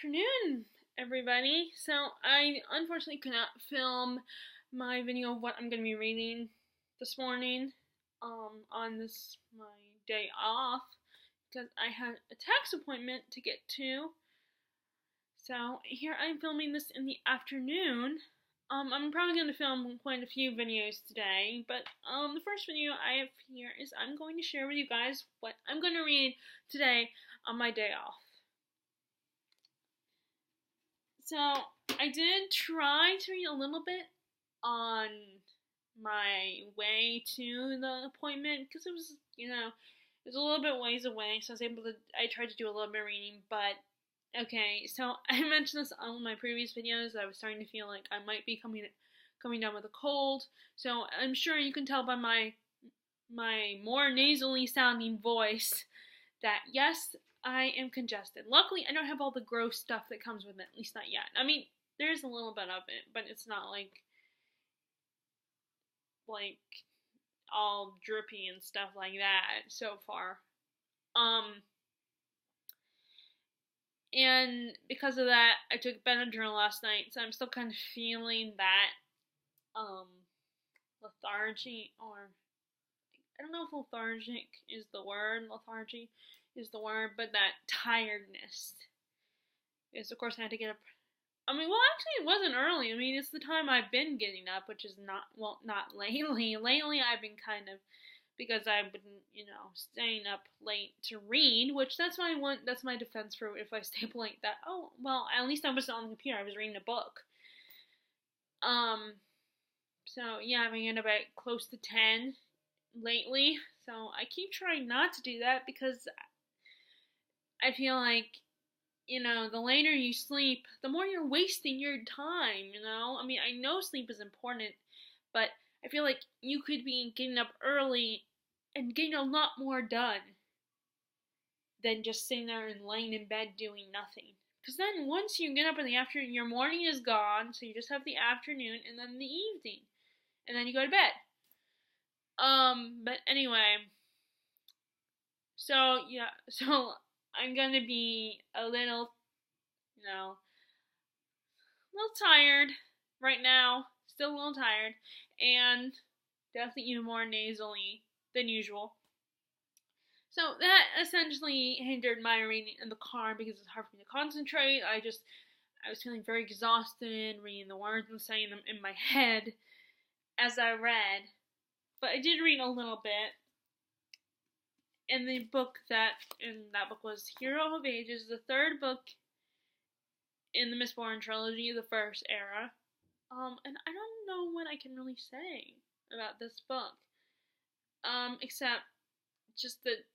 afternoon, everybody. So, I unfortunately could not film my video of what I'm going to be reading this morning on this my day off because I had a tax appointment to get to. So, here I'm filming this in the afternoon. I'm probably going to film quite a few videos today, but the first video I have here is I'm going to share with you guys what I'm going to read today on my day off. So, I did try to read a little bit on my way to the appointment because it was, it was a little bit ways away, so I tried to do a little bit of reading, but okay, so I mentioned this on my previous videos. I was starting to feel like I might be coming down with a cold, so I'm sure you can tell by my more nasally sounding voice that yes, I am congested. Luckily, I don't have all the gross stuff that comes with it, at least not yet. I mean, there's a little bit of it, but it's not like all drippy and stuff like that so far. And because of that, I took Benadryl last night, so I'm still kind of feeling that lethargy, or I don't know if lethargic is the word, lethargy is the word, but that tiredness. Is, of course, I had to get up. Actually, it wasn't early. I mean, it's the time I've been getting up, which is not lately. Lately, I've been kind of, because I've been, staying up late to read, which that's my defense for if I stay up late, that, oh, well, at least I wasn't on the computer, I was reading a book. So, yeah, I've been about close to 10 lately, so I keep trying not to do that because I feel like, the later you sleep, the more you're wasting your time, I mean, I know sleep is important, but I feel like you could be getting up early and getting a lot more done than just sitting there and laying in bed doing nothing. Because then once you get up in the afternoon, your morning is gone, so you just have the afternoon and then the evening. And then you go to bed. But anyway. So, yeah, so I'm gonna be a little, a little tired right now. Still a little tired. And definitely even more nasally than usual. So that essentially hindered my reading in the car because it's hard for me to concentrate. I was feeling very exhausted reading the words and saying them in my head as I read. But I did read a little bit. And that book was Hero of Ages, the third book in the Mistborn trilogy, the first era. And I don't know what I can really say about this book. Except just that,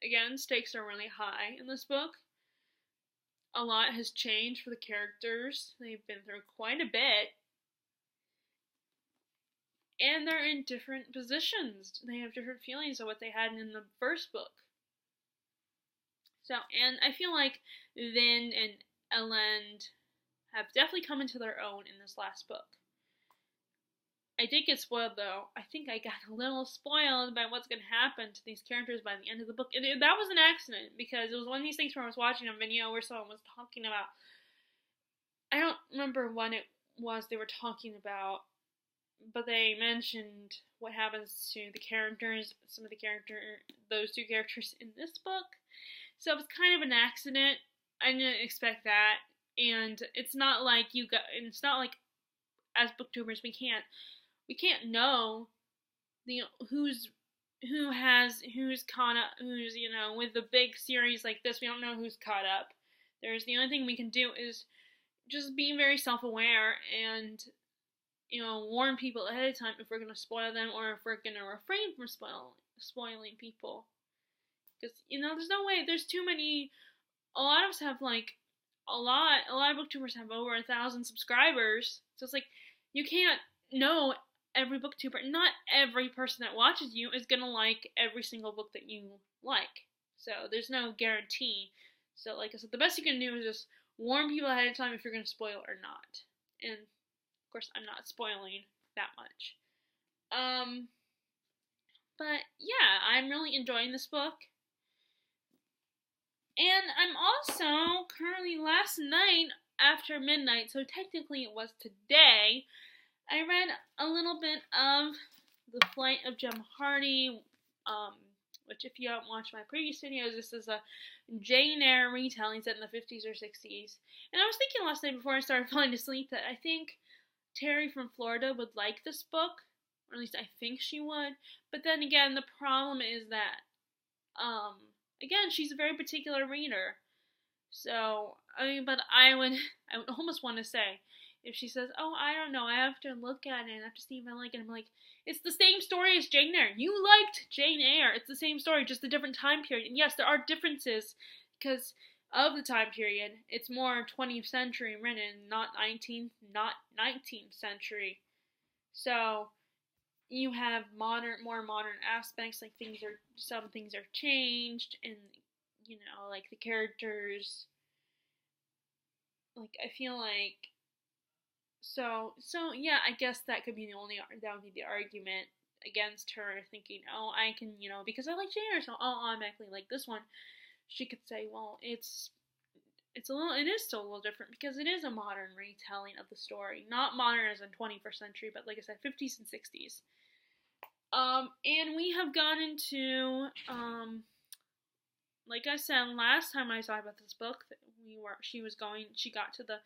again, stakes are really high in this book. A lot has changed for the characters. They've been through quite a bit. And they're in different positions. They have different feelings of what they had in the first book. So, and I feel like Vin and Elend have definitely come into their own in this last book. I did get spoiled, though. I think I got a little spoiled by what's going to happen to these characters by the end of the book. And that was an accident, because it was one of these things where I was watching a video where someone was talking about, I don't remember what it was they were talking about, but they mentioned what happens to the characters, those two characters in this book. So it was kind of an accident. I didn't expect that. And it's not like as booktubers we can't know who's caught up, with the big series like this. We don't know who's caught up. The only thing we can do is just be very self-aware and warn people ahead of time if we're going to spoil them or if we're going to refrain from spoiling people. Because, there's no way, there's too many, a lot of us have, a lot of booktubers have over 1,000 subscribers, so it's you can't know every booktuber. Not every person that watches you is going to like every single book that you like, so there's no guarantee. So, like I said, the best you can do is just warn people ahead of time if you're going to spoil or not, and of course, I'm not spoiling that much. But yeah, I'm really enjoying this book. And I'm also currently last night after midnight, so technically it was today, I read a little bit of The Flight of Gemma Hardy, um, which if you haven't watched my previous videos, this is a Jane Eyre retelling set in the 50s or 60s. And I was thinking last night before I started falling asleep that I think Terry from Florida would like this book, or at least I think she would. But then again, the problem is that, again, she's a very particular reader. So, I mean, but I would almost want to say, if she says, oh, I don't know, I have to look at it and I have to see if I like it, I'm like, it's the same story as Jane Eyre. You liked Jane Eyre. It's the same story, just a different time period. And yes, there are differences because of the time period. It's more 20th century written, not 19th century. So, you have more modern aspects, like some things are changed, and like the characters, like I feel like, so yeah, I guess that would be the argument against her thinking, oh, I can, because I like Jane Eyre, so I'll automatically like this one. She could say, well, it is still a little different because it is a modern retelling of the story, not modern as in 21st century, but like I said, 50s and 60s. And we have gone into, like I said last time I talked about this book, she got to the,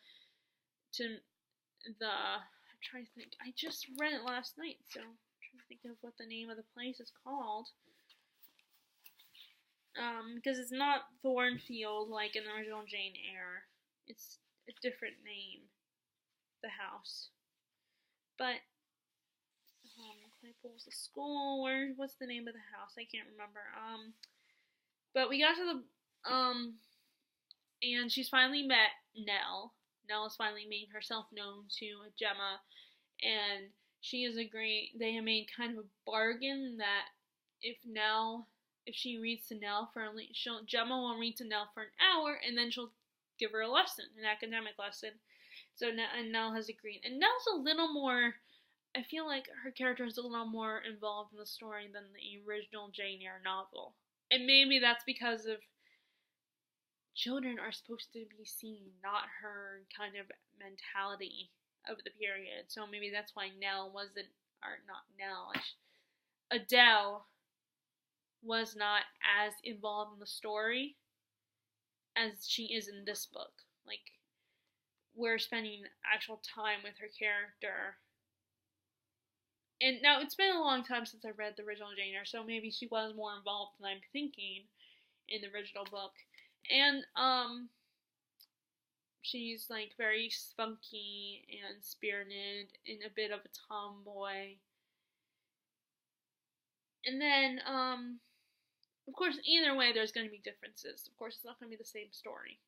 I'm trying to think, I just read it last night, so I'm trying to think of what the name of the place is called. Because it's not Thornfield like in the original Jane Eyre. It's a different name, the house. But, Claypool's the school, what's the name of the house? I can't remember. But we got to the, and she's finally met Nell. Nell is finally making herself known to Gemma, and she has agreed, they have made kind of a bargain that if she reads to Nell Gemma will read to Nell for an hour, and then she'll give her a lesson, an academic lesson. So, and Nell has agreed. And Nell's a little more, I feel like her character is a little more involved in the story than the original Jane Eyre novel. And maybe that's because of children are supposed to be seen, not her kind of mentality of the period. So maybe that's why Adele was not as involved in the story as she is in this book. Like, we're spending actual time with her character. And now, it's been a long time since I read the original Jane Eyre, so maybe she was more involved than I'm thinking in the original book. And, she's, like, very spunky and spirited and a bit of a tomboy. And then, of course, either way, there's going to be differences. Of course, it's not going to be the same story.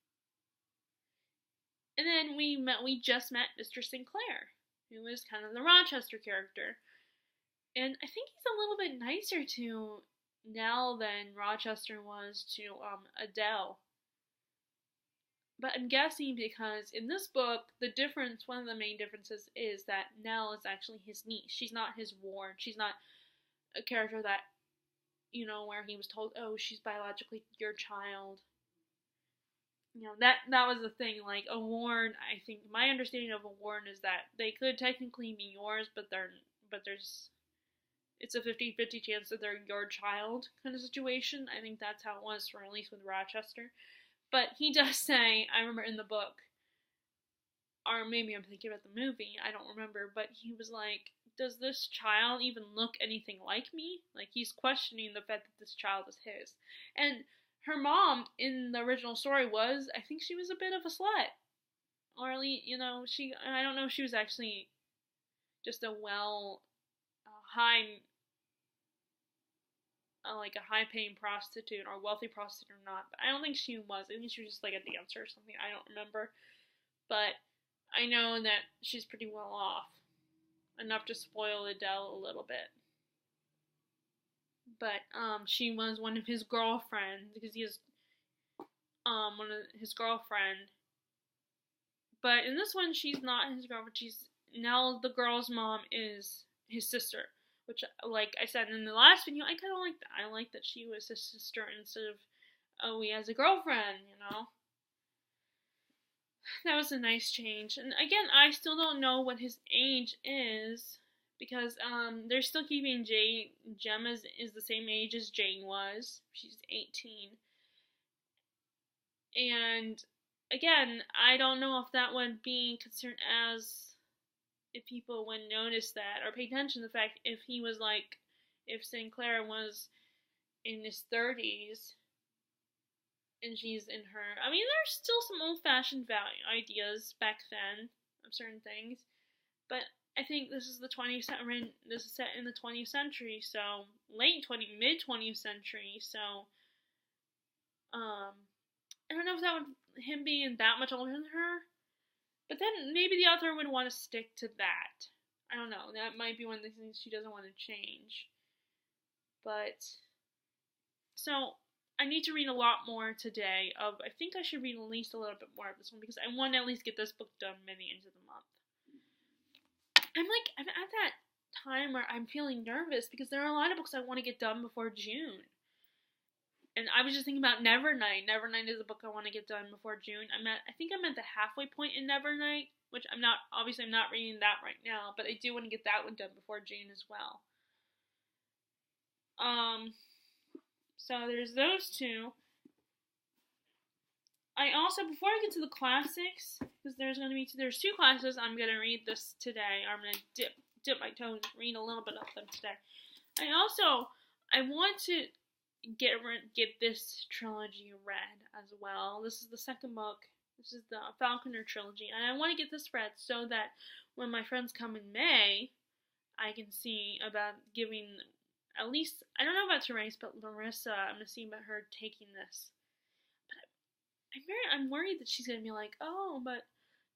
And then we just met Mr. Sinclair, who is kind of the Rochester character. And I think he's a little bit nicer to Nell than Rochester was to Adele. But I'm guessing because in this book, one of the main differences is that Nell is actually his niece. She's not his ward. She's not a character that, where he was told, oh, she's biologically your child. That was the thing. Like, a ward, I think, my understanding of a ward is that they could technically be yours, but it's a 50-50 chance that they're your child kind of situation. I think that's how it was for at least with Rochester. But he does say, I remember in the book, or maybe I'm thinking about the movie, I don't remember, but he was like, does this child even look anything like me? Like, he's questioning the fact that this child is his. And her mom in the original story I think she was a bit of a slut. Or at least, I don't know if she was actually just a high-paying prostitute or wealthy prostitute or not. But I don't think she was. I think she was just like a dancer or something. I don't remember. But I know that she's pretty well off. Enough to spoil Adele a little bit. But she was one of his girlfriends, because he is one of his girlfriend. But in this one, she's not his girlfriend. Now the girl's mom is his sister, which, like I said in the last video, I kind of like that. I like that she was his sister instead of oh, he has a girlfriend, That was a nice change. And again, I still don't know what his age is because they're still keeping Gemma is the same age as Jane was. She's 18. And again, I don't know if that would be considered as if people would notice that or pay attention to the fact if Sinclair was in his 30s and she's in her. I mean, there's still some old-fashioned ideas back then of certain things, but I think this is This is set in the 20th century, so mid 20th century. So, I don't know if that would him being that much older than her, but then maybe the author would want to stick to that. I don't know. That might be one of the things she doesn't want to change. But so I need to read a lot more today. I think I should read at least a little bit more of this one because I want to at least get this book done by the end of the month. I'm at that time where I'm feeling nervous because there are a lot of books I want to get done before June. And I was just thinking about Nevernight. Nevernight is a book I want to get done before June. I think I'm at the halfway point in Nevernight, which I'm not reading that right now, but I do want to get that one done before June as well. So there's those two. I also, before I get to the classics, because there's two classes I'm gonna read this today. I'm gonna dip my toes and read a little bit of them today. I want to get this trilogy read as well. This is the second book. This is the Falconer trilogy, and I want to get this read so that when my friends come in May, I can see about giving at least, I don't know about Therese, but Larissa, I'm gonna see about her taking this. But I'm worried that she's gonna be like, oh, but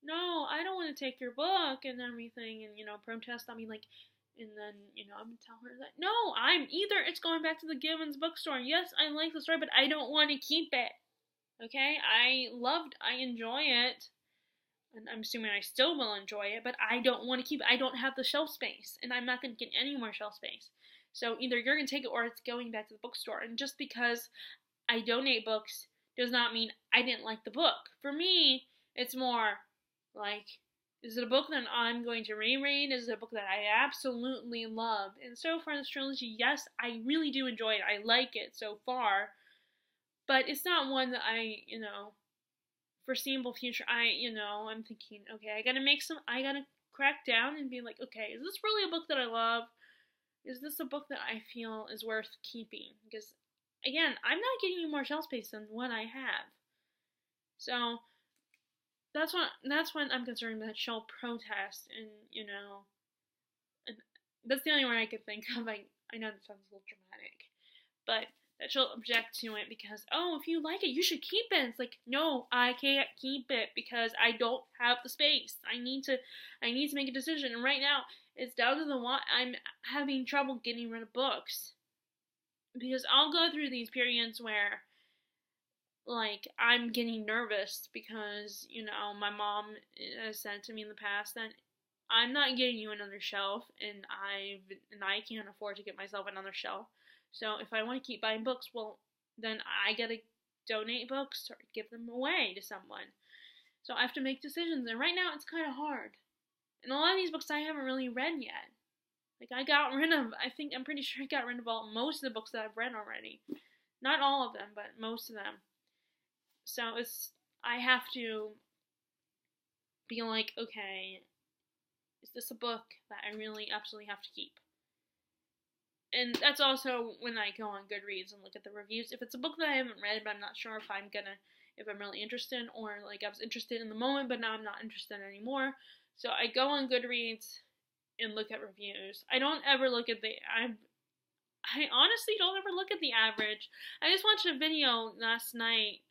no, I don't want to take your book and everything, and protest on me, like. And then, I'm going to tell her that, no, it's going back to the Gibbons bookstore. Yes, I like the story, but I don't want to keep it. Okay? I enjoy it. And I'm assuming I still will enjoy it, but I don't want to keep it. I don't have the shelf space, and I'm not going to get any more shelf space. So either you're going to take it or it's going back to the bookstore. And just because I donate books does not mean I didn't like the book. For me, it's more like, is it a book that I'm going to reread? Is it a book that I absolutely love? And so far, this trilogy, yes, I really do enjoy it. I like it so far. But it's not one that foreseeable future, I'm thinking, okay, I gotta crack down and be like, okay, is this really a book that I love? Is this a book that I feel is worth keeping? Because, again, I'm not getting any more shelf space than what I have. So that's when I'm concerned that she'll protest and and that's the only one I could think of. I know that sounds a little dramatic, but that she'll object to it because, oh, if you like it, you should keep it. It's like, no, I can't keep it because I don't have the space. I need to make a decision, and right now it's down to the one. I'm having trouble getting rid of books because I'll go through these periods where, like, I'm getting nervous because, my mom has said to me in the past that I'm not getting you another shelf, and I can't afford to get myself another shelf. So if I want to keep buying books, well, then I gotta donate books or give them away to someone. So I have to make decisions, and right now it's kind of hard. And a lot of these books I haven't really read yet. Like, I'm pretty sure I got rid of most of the books that I've read already. Not all of them, but most of them. So I have to be like, okay, is this a book that I really absolutely have to keep? And that's also when I go on Goodreads and look at the reviews. If it's a book that I haven't read, but I'm not sure if I'm really interested, or like I was interested in the moment, but now I'm not interested anymore. So I go on Goodreads and look at reviews. I don't ever look at I honestly don't ever look at the average. I just watched a video last night.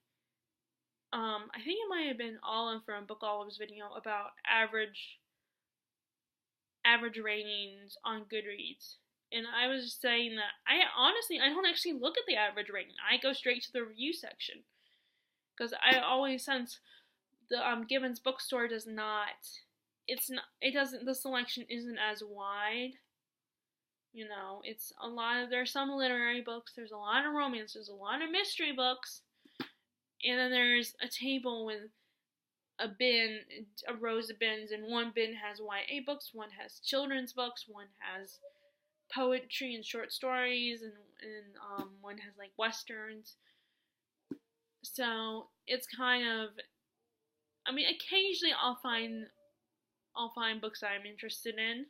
I think it might have been Olive from Book Olive's video about average ratings on Goodreads. And I was just saying that I don't actually look at the average rating. I go straight to the review section. Because I always sense the Gibbons bookstore the selection isn't as wide. It's there's some literary books, there's a lot of romance, there's a lot of mystery books, And then there's a table with a rows of bins, and one bin has YA books, one has children's books, one has poetry and short stories, and one has like westerns. So it's kind of, I mean, occasionally I'll find books that I'm interested in,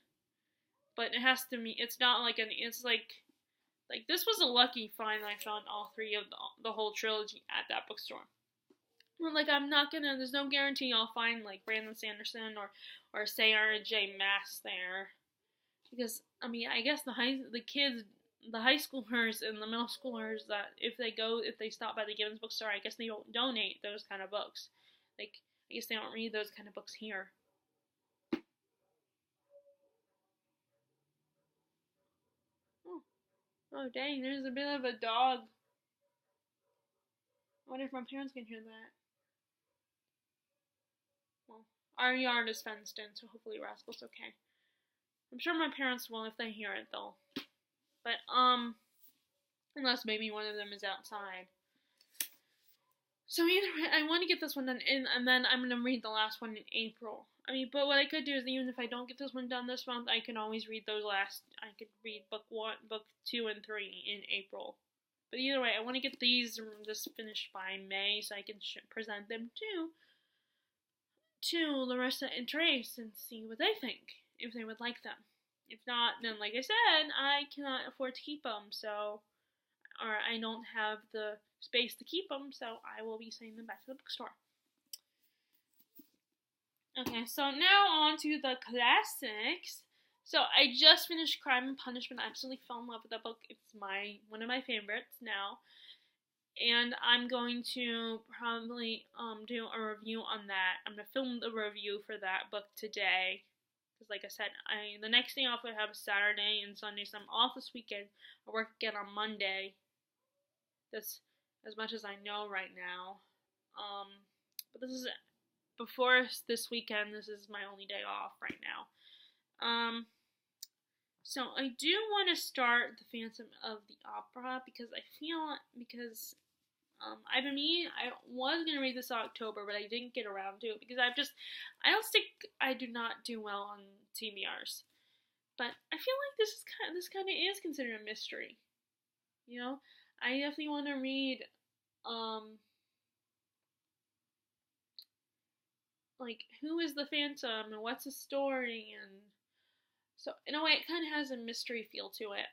but it has to be. It's not like It's like this was a lucky find that I found all three of the whole trilogy at that bookstore. Well, like I'm not gonna. There's no guarantee I'll find like Brandon Sanderson or Sarah J. Maas there, because I mean I guess the high schoolers and the middle schoolers that if they stop by the Gibbons bookstore, I guess they don't donate those kind of books. Like I guess they don't read those kind of books here. Oh dang, there's a bit of a dog. I wonder if my parents can hear that. Well, our yard is fenced in, so hopefully Rascal's okay. I'm sure my parents will. If they hear it, they'll. But, unless maybe one of them is outside. So either way, I want to get this one done, and then I'm going to read the last one in April. I mean, but what I could do is, even if I don't get this one done this month, I can always read I could read book 2, and 3 in April. But either way, I want to get this finished by May, so I can present them to Larissa and Trace and see what they think, if they would like them. If not, then like I said, I cannot afford to keep them, or I don't have the space to keep them, so I will be sending them back to the bookstore. Okay, so now on to the classics. So I just finished Crime and Punishment. I absolutely fell in love with that book. It's one of my favorites now. And I'm going to probably do a review on that. I'm going to film the review for that book today. Because like I said, the next day off I have is Saturday and Sunday, so I'm off this weekend. I work again on Monday. That's as much as I know right now. But this is before this weekend. This is my only day off right now. So I do want to start The Phantom of the Opera because I was gonna read this October, but I didn't get around to it because I do not do well on TBRs. But I feel like this kind of is considered a mystery. You know, I definitely want to read, like who is the Phantom and what's the story, and so in a way it kind of has a mystery feel to it.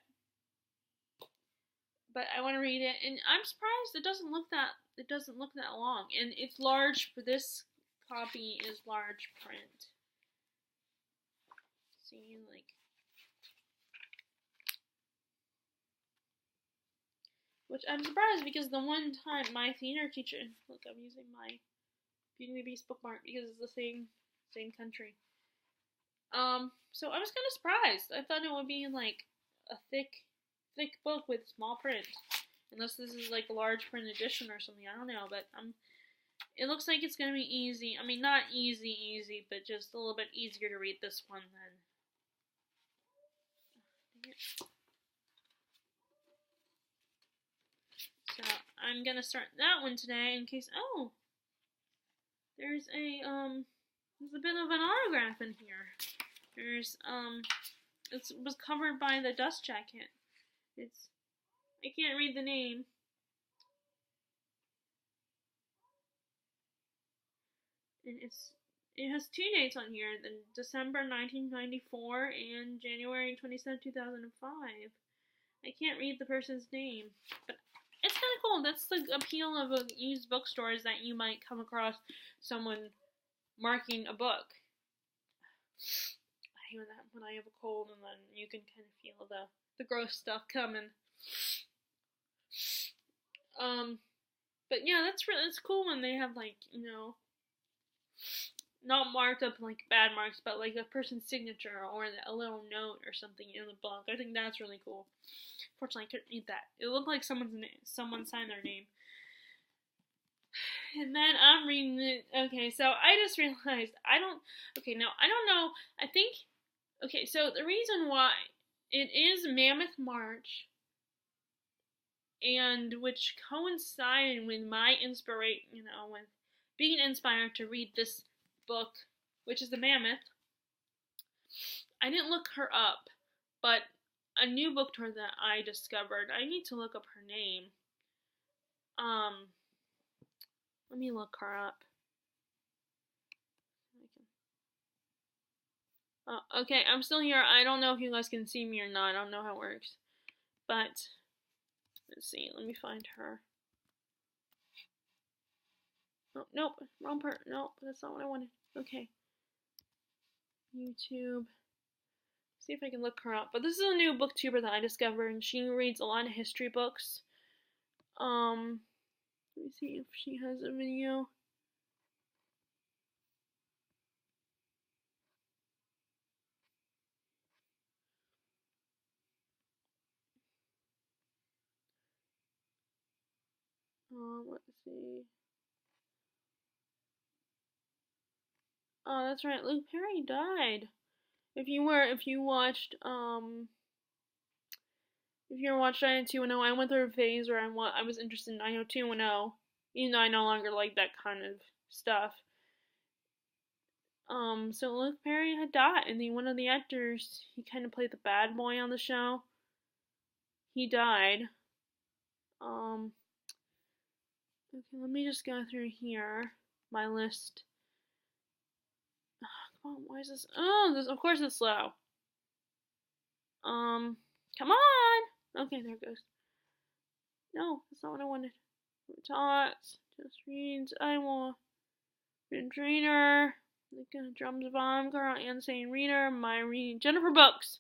But I want to read it, and I'm surprised it doesn't look that long, and it's large. For this copy is large print. See, like, which I'm surprised because the one time my theater teacher, look, I'm using my Beauty and the Beast bookmark because it's the same country. So I was kind of surprised. I thought it would be like a thick book with small print, unless this is like a large print edition or something. I don't know, but it looks like it's gonna be easy. I mean, not easy, but just a little bit easier to read this one than. So I'm gonna start that one today in case. Oh, there's a bit of an autograph in here. It was covered by the Dust Jacket. I can't read the name. And it has two dates on here, December 1994 and January 27, 2005. I can't read the person's name, but it's kind of cool. That's the appeal of a used bookstore, is that you might come across someone marking a book. I hate that when I have a cold and then you can kind of feel the gross stuff coming. But yeah, it's cool when they have, like, you know, not marked up like bad marks, but like a person's signature or a little note or something in the book. I think that's really cool. Fortunately, I couldn't read that. It looked like someone signed their name. And then I'm reading it. Okay, so I just realized I don't know. I think, okay, so the reason why it is Mammoth March, and which coincided with my inspiration, with being inspired to read this book, which is The Mammoth. I didn't look her up, but a new book tour that I discovered, I need to look up her name. Let me look her up. Oh, okay, I'm still here. I don't know if you guys can see me or not. I don't know how it works. But, let's see. Let me find her. Oh, nope. Wrong part. Nope, that's not what I wanted. Okay. YouTube. See if I can look her up. But this is a new booktuber that I discovered, and she reads a lot of history books. Let me see if she has a video. Let's see. Oh, that's right. Luke Perry died. If you watched, if you ever watched 90210, I went through a phase where I was interested in 90210, even though I no longer like that kind of stuff. So Luke Perry had died, and one of the actors, he kind of played the bad boy on the show. He died. Okay, let me just go through here, my list. Oh, come on, why is this? Oh, of course it's slow. Come on! Okay, there it goes. No, that's not what I wanted. Tots, just reads, I want. Reader, Drums Bomb, Carl Insane Reader, my reading, Jennifer Books.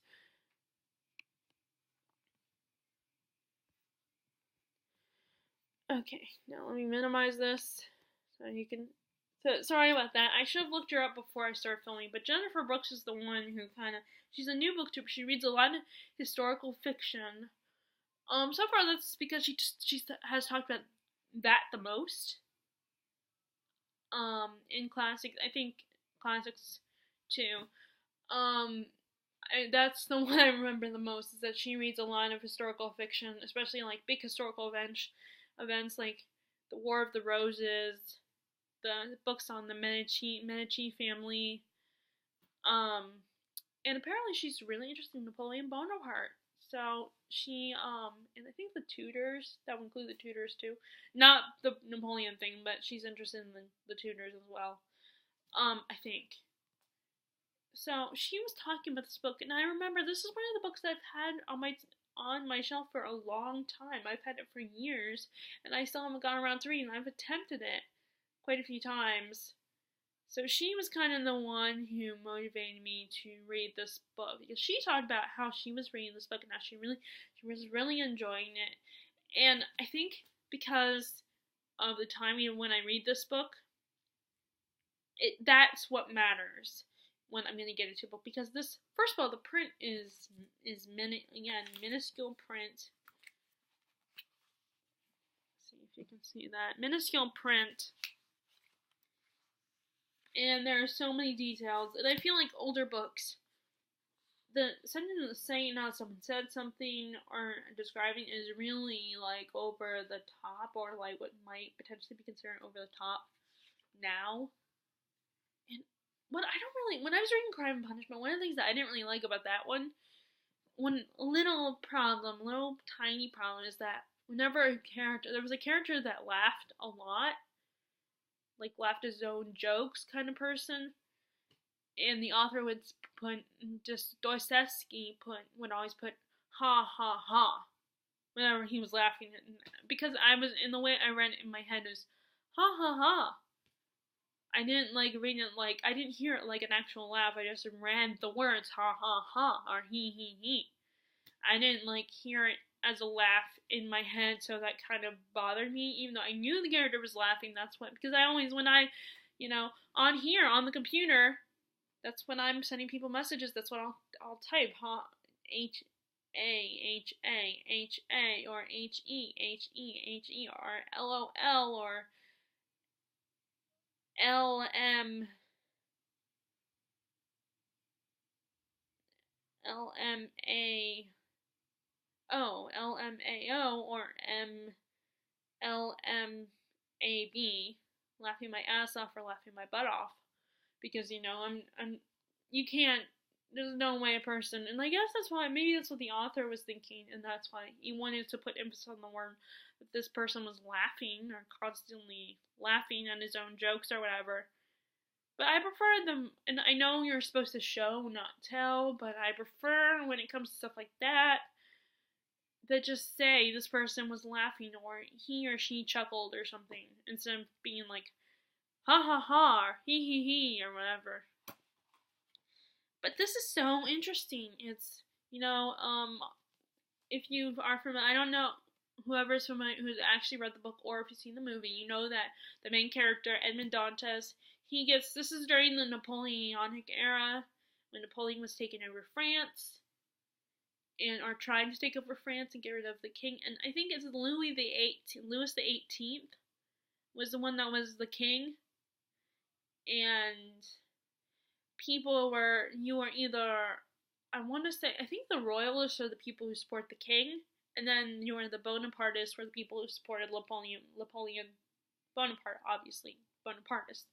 Okay, now let me minimize this so you can. So, sorry about that. I should have looked her up before I started filming, but Jennifer Brooks is the one who she's a new booktuber. She reads a lot of historical fiction. So far that's because she has talked about that the most. In classics, I think classics too. That's the one I remember the most, is that she reads a lot of historical fiction, especially like big historical events like the War of the Roses, the books on the Medici family, and apparently she's really interested in Napoleon Bonaparte. So she, and I think the Tudors, that would include the Tudors too, not the Napoleon thing, but she's interested in the Tudors as well. I think. So she was talking about this book, and I remember this is one of the books that I've had on my shelf for a long time. I've had it for years, and I still haven't gotten around to reading. I've attempted it quite a few times. So she was kind of the one who motivated me to read this book, because she talked about how she was reading this book and how she was really enjoying it. And I think because of the timing when I read this book, that's what matters when I'm going to get into a book, because this, first of all, the print is minuscule print. Let's see if you can see that. Minuscule print. And there are so many details, and I feel like older books, something saying how someone said something or describing is really like over the top, or like what might potentially be considered over the top now. And when I was reading Crime and Punishment, one of the things that I didn't really like about that one little tiny problem, is that whenever there was a character that laughed a lot, like laughed his own jokes kind of person, and the author would Dostoevsky would always put ha ha ha whenever he was laughing, because I was, in the way I read it in my head, was ha ha ha. I didn't like read it like, I didn't hear it like an actual laugh. I just read the words ha ha ha or he. I didn't like hear it as a laugh in my head, so that kind of bothered me, even though I knew the character was laughing. That's what, because I always, when I, on here, on the computer, that's when I'm sending people messages, that's what I'll type, H-A-H-A-H-A, or H-E-H-E-H-E, or L-O-L, or L-M, L-M-A, O, LMAO, or MLMAB, laughing my ass off or laughing my butt off. Because, you can't, there's no way a person, and I guess that's why, maybe that's what the author was thinking, and that's why he wanted to put emphasis on the word that this person was laughing, or constantly laughing at his own jokes or whatever. But I prefer them, and I know you're supposed to show, not tell, but I prefer when it comes to stuff like that just say this person was laughing or he or she chuckled or something, instead of being like, ha ha ha, or he, or whatever. But this is so interesting. It's, if you are familiar, I don't know, whoever's familiar, who's actually read the book or if you've seen the movie, you know that the main character, Edmond Dantes, this is during the Napoleonic era, when Napoleon was taking over France, or trying to take over France and get rid of the king, and I think it's Louis the 18th was the one that was the king, and you were either, I want to say, I think the royalists are the people who support the king, and then you were the Bonapartists were the people who supported Napoleon Bonaparte, obviously, Bonapartist.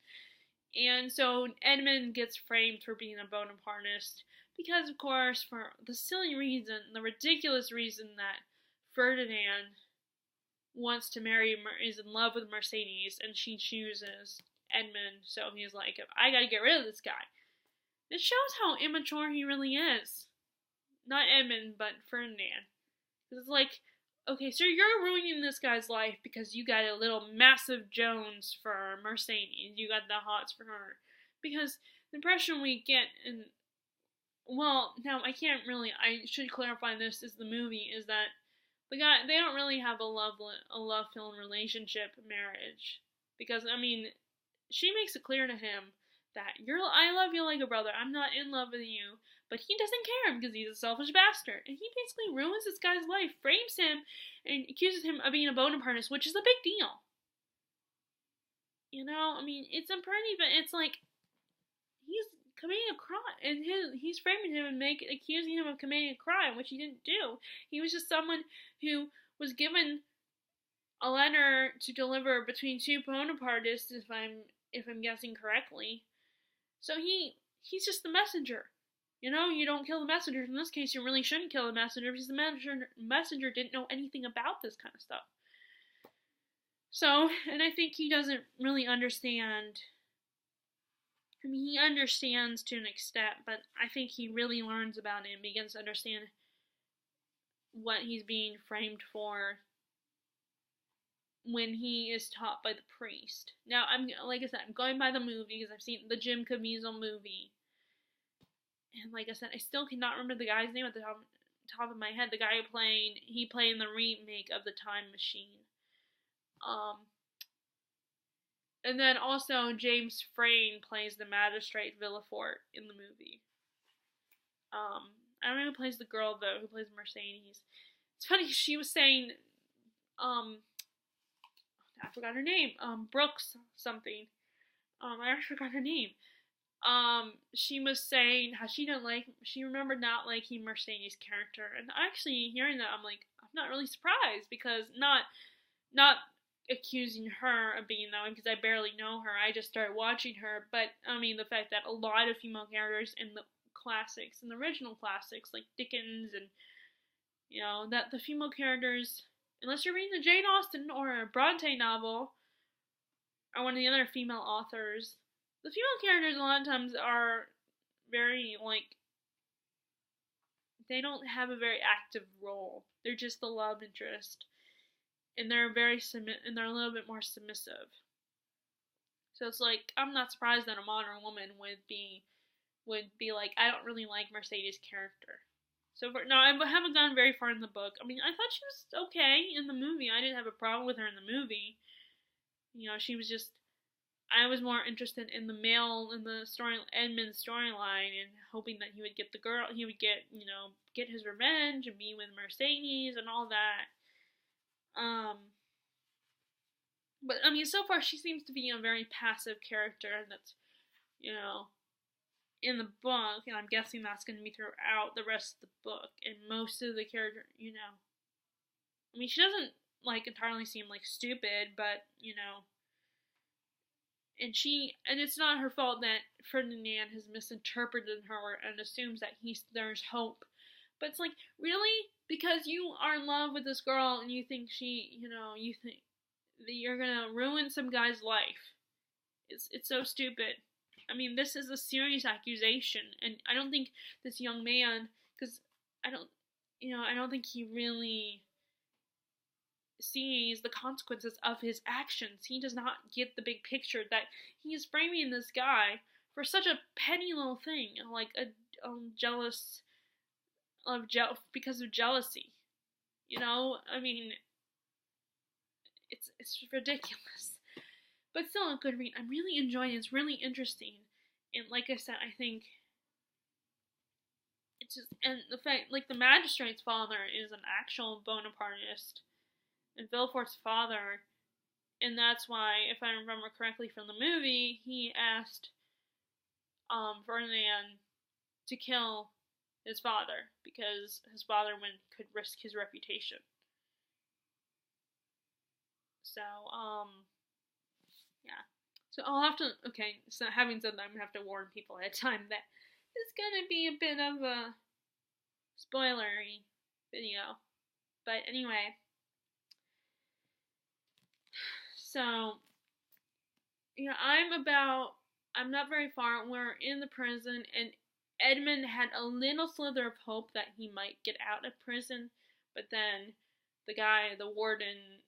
And so Edmund gets framed for being a Bonapartist because, of course, for the silly reason, the ridiculous reason that Ferdinand wants to is in love with Mercedes, and she chooses Edmund, so he's like, I gotta get rid of this guy. This shows how immature he really is. Not Edmund, but Ferdinand. It's like, okay, so you're ruining this guy's life because you got a little massive Jones for Mercedes. You got the hots for her. Because the impression we get now I should clarify this as the movie, is that they don't really have a love-filled relationship, marriage. Because, she makes it clear to him that I love you like a brother, I'm not in love with you, but he doesn't care because he's a selfish bastard, and he basically ruins this guy's life, frames him, and accuses him of being a Bonapartist, which is a big deal. It's a pretty, but it's like, he's committing a crime, and he's framing him and accusing him of committing a crime, which he didn't do. He was just someone who was given a letter to deliver between two Bonapartists, if I'm guessing correctly. So he's just the messenger. You don't kill the messenger. In this case, you really shouldn't kill the messenger because the messenger didn't know anything about this kind of stuff. So, and I think he doesn't really understand. He understands to an extent, but I think he really learns about it and begins to understand what he's being framed for when he is taught by the priest. Now, I'm going by the movie because I've seen the Jim Caviezel movie. And like I said, I still cannot remember the guy's name at the top of my head. The guy he played in the remake of The Time Machine. And then also James Frain plays the magistrate Villefort in the movie. I don't know who plays the girl though, who plays Mercedes. It's funny, she was saying, I forgot her name. Brooks something. I actually forgot her name. She was saying how she remembered not liking Mercedes' character, and actually hearing that, I'm not really surprised, because not accusing her of being that way, because I barely know her, I just started watching her, but, the fact that a lot of female characters in the classics, in the original classics, like Dickens, and, that the female characters, unless you're reading the Jane Austen or a Bronte novel, or one of the other female authors, the female characters a lot of times are very, they don't have a very active role. They're just the love interest. And they're and they're a little bit more submissive. So it's I'm not surprised that a modern woman would be like, I don't really like Mercedes' character. So I haven't gone very far in the book. I thought she was okay in the movie. I didn't have a problem with her in the movie. She was just, I was more interested in the Edmund's storyline, and hoping that he would get the girl, he would get his revenge and be with Mercedes and all that. But so far she seems to be a very passive character, and that's, in the book, and I'm guessing that's going to be throughout the rest of the book, and most of the character, I mean, she doesn't, like, entirely seem, like, stupid, but, you know, and it's not her fault that Ferdinand has misinterpreted her and assumes that there's hope. But it's like, really? Because you are in love with this girl and you think you think that you're gonna ruin some guy's life. It's so stupid. I mean, this is a serious accusation, and I don't think this young man, because I don't, I don't think he really sees the consequences of his actions. He does not get the big picture that he is framing this guy for such a petty little thing, like a jealous because of jealousy. I mean, it's ridiculous. But still a good read. I'm really enjoying it. It's really interesting. And like I said, I think it's just, and the fact, like, the magistrate's father is an actual Bonapartist, and Villefort's father, and that's why, if I remember correctly from the movie, he asked Ferdinand to kill his father because his father could risk his reputation. So, yeah. So I'll have to, okay, so having said that, I'm gonna have to warn people ahead of time that it's gonna be a bit of a spoilery video. But anyway, so, yeah, I'm not very far. We're in the prison, and Edmund had a little slither of hope that he might get out of prison, but then the warden,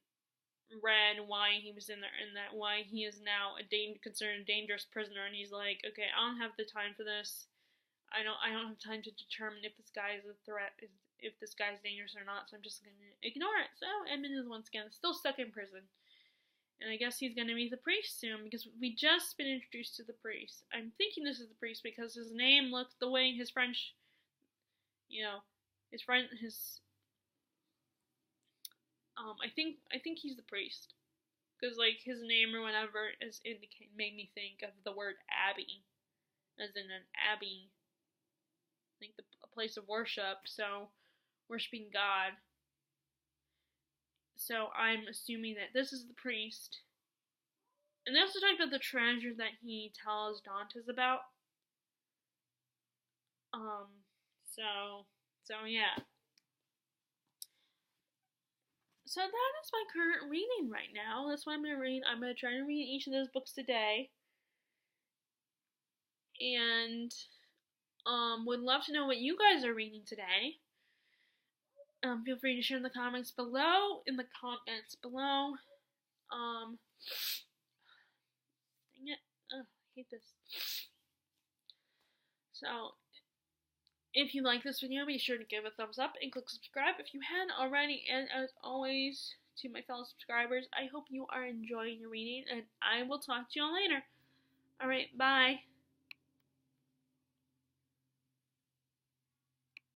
read why he was in there and that why he is now considered a dangerous prisoner, and he's like, okay, I don't have the time for this. I don't have time to determine if this guy is a threat, if this guy's dangerous or not, so I'm just gonna ignore it. So Edmund is once again still stuck in prison. And I guess he's gonna meet the priest soon, because we just been introduced to the priest. I'm thinking this is the priest because his name looks the way his French, I think he's the priest, because, like, his name or whatever made me think of the word abbey, as in an abbey, like a place of worship, so worshiping God. So I'm assuming that this is the priest. And they also talk about the treasure that he tells Dantes about. So yeah. So that is my current reading right now. That's what I'm going to read. I'm going to try to read each of those books today. And would love to know what you guys are reading today. Feel free to share in the comments below. Dang it. Oh, I hate this. So, if you like this video, be sure to give a thumbs up and click subscribe if you hadn't already. And as always, to my fellow subscribers, I hope you are enjoying your reading, and I will talk to you all later. Alright, bye.